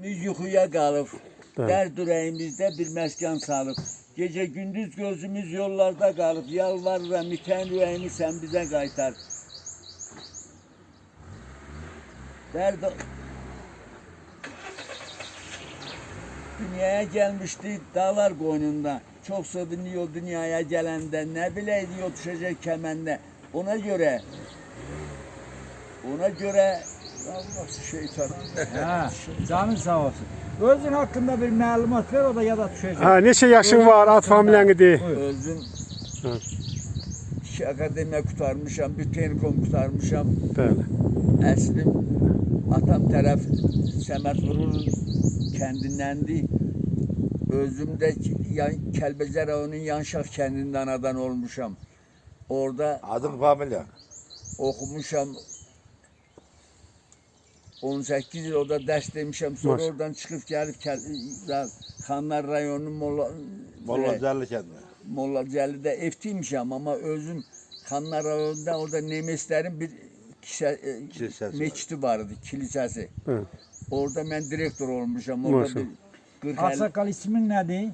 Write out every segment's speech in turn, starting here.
Bəxtimiz yuxuya qalıb, dərd ürəyimizdə bir məskan salıb. Gecə gündüz gözümüz yollarda qalıb, yalvarıram itən ürəyimi sən bizə qaytar. Dərd dünyaya gəlmişdi dağlar qoynunda. Çox sevindi o dünyaya gələndə, nə biləydi o düşəcək kəməndə. Ona görə Allah şeytan. Ha, canın sağ olsun. Özün hakkında bir məlumat ver, o da yada düşecek. Ha, neçə yaşın var, ad familyanı de. Özüm iki akademiya kurtarmışam, bir telekom kurtarmışam. Bəli. Əslim atam tərəf Səməd Vurulun kəndindəndir. Özüm də Kəlbəcər rayonunun Yanşaq kəndində anadan olmuşam. Orada Adın familya. oxumuşam. 18 yıl orada dərs demişəm. Sonra Maş. oradan çıxıb gəlib Xanlar rayonunun Molla Cəlli kəndi. Molla Cəllidə evtiymişəm, amma özüm Xanlar rayonunda orada Nemeslərin bir Kilisəsi meçidi var idi, kilisəsi. Hı. Orada mən direktor olmuşam. Orada Maşallah. bir 40 Aksakal ismin nedir?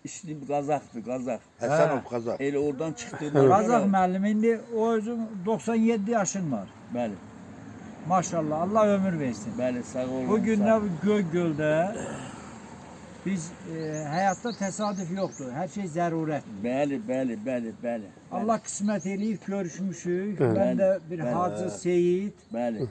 İslim Qazaqdır, Qazaq. Həsənov Qazaq. Elə oradan çıxdım. Kazak müəllim, indi o özün 97 yaşın var. Bəli, Maşallah, Allah ömür versin. bəli, sağ olun. Bugün sağ de olun. Göygöl'de biz hayatta tesadüf yoktur. Her şey zaruret. Bəli, bəli, bəli, bəli. Allah kısmet eləyib görüşmüşük. Evet. Ben de bir Evet. Hacı Seyit. Bəli,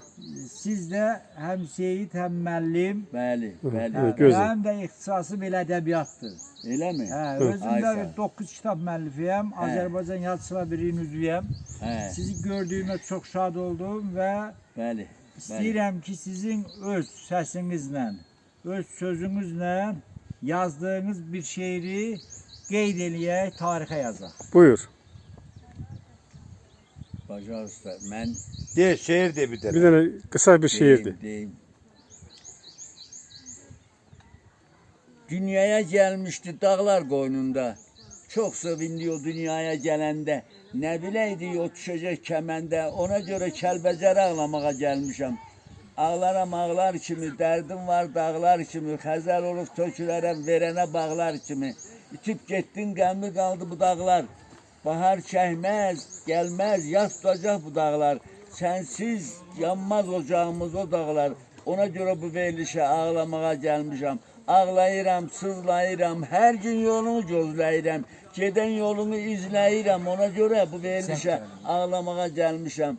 Siz de hem Seyit hem müəllim. bəli, bəli. Evet, gözəl. Hem de ixtisası belə ədəbiyyatdır. Eləmi? Hə, Ay özüm sağ ol. də 9 kitab müəllifiyəm. Azərbaycan Yazıçılar Birliği'nin üzvüyəm. Hə, Sizi gördüğüme çok şad oldum ve bəli. istəyirəm ki sizin öz səsinizlə, öz sözünüzlə yazdığınız bir şeiri qeyd eləyək, tarixə yazaq. Buyur. Bacar usta, mən De, şehir de bir Bir tane. tane kısa bir şiirdi. deyim. Dünyaya gəlmişdi dağlar qoynunda. Çox sevindi o dünyaya gələndə. Nə biləydi o düşəcək kəməndə. Ona görə Kəlbəcər ağlamağa gəlmişəm. Ağlaram ağlar kimi, dərdim var dağlar kimi. Xəzəl olub tökülərəm verənə bağlar kimi. İtib getdin qəmli qaldı bu dağlar. Bahar çəkməz, gəlməz, yaz tutacaq bu dağlar. Sənsiz yanmaz ocağımız o dağlar. Ona görə bu verilişə ağlamağa gəlmişəm. Ağlayıram, sızlayıram, hər gün yolunu gözləyirəm. Gedən yolunu izləyirəm, ona görə bu verilişə ağlamağa gəlmişəm.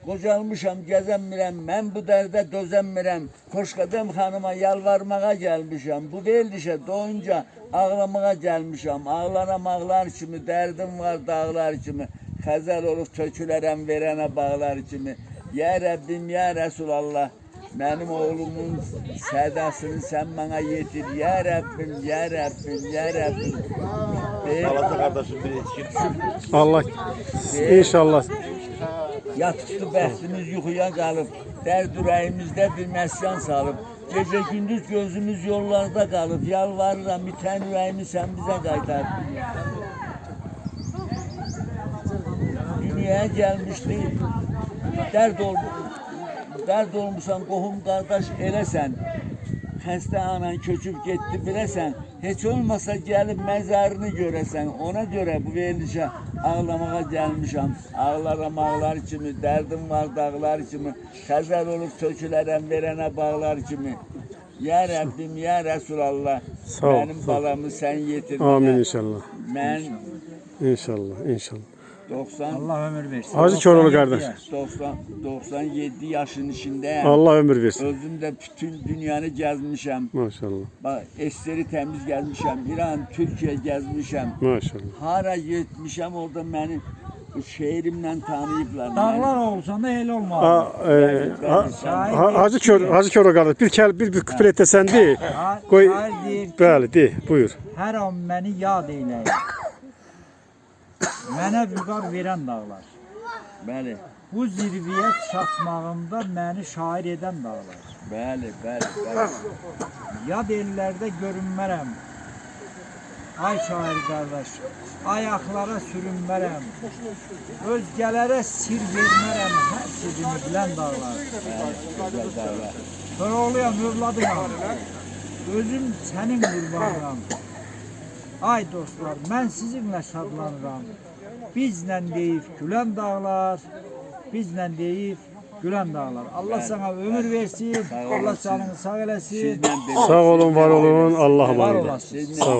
Qocalmışam, gəzənmirəm, mən bu dərdə dözənmirəm. Xoşqədəm xanıma yalvarmağa gəlmişəm. Bu verilişə doyunca ağlamağa gəlmişəm. Ağlaram ağlar kimi, dərdim var dağlar kimi. Xəzəl olub tökülərəm verənə bağlar kimi. Ya Rəbbim, ya Rəsulallah, mənim oğlumun sədasını sən mənə yetir. Ya Rəbbim, ya Rəbbim, ya Rəbbim. Salata kardeşim bir içkin. Allah inşallah. Yatıqdı bəxtimiz yuxuya qalıb, dərd ürəyimizdə bir məskan salıb. Gecə gündüz gözümüz yollarda qalıb, yalvarıram itən ürəyimi sən bizə qaytar. Dünyaya gəlmişdi, dərd olmuşsan, qohum qardaş eləsən. Xəstə anan köçüb getdi biləsən, heç olmasa gəlib məzarını görəsən. Ona görə bu verilişə ağlamağa gəlmişəm. Ağlaram ağlar kimi, dərdim var dağlar kimi. Xəzəl olub tökülərəm verənə bağlar kimi. Ya Rəbbim, ya Rəsulallah, Sağ ol, mənim sağ ol. balamı sən yetir. Amin inşallah. Mən İnşallah, inşallah. 90 Allah ömür versin. Hacı Koroğlu kardeş. 97 yaşın içindəyəm. Allah ömür versin. Özüm də bütün dünyanı gəzmişəm. Maşallah. Bax, Esteri təmiz gəzmişəm, İran, Türkiyə gəzmişəm. Maşallah. Hara getmişəm, orada məni şeirimlə tanıyıblar. Dağlar olsan da elə olmaz. Hacı Koroğlu kardeş. Bir küfür esen de. Koy. Şair deyir ki, Bəli, de. Buyur. hər an məni yad eyləyin. Mənə vüqar verən dağlar. Bəli, Bu zirvəyə çatmağımda məni şair edən dağlar. bəli, bəli, bəli. Yad ellərdə görünmərəm. Ay şair qardaş, ayaqlara sürünmərəm, özgələrə sir vermərəm, hər sirrini bilən dağlar. Güzel dağlar. Koroğluyam, övladıyam, özüm sənin qurbanıram. Ay dostlar, mən sizinlə şadlanıram. Bizlə deyib gülən dağlar, bizlə deyib gülən dağlar. Allah sana ömür versin, Allah canını sağ eləsin. Sizden bir Sağ olun, var olun. Allah Var emanet. olasın. Sizden Sağ ol.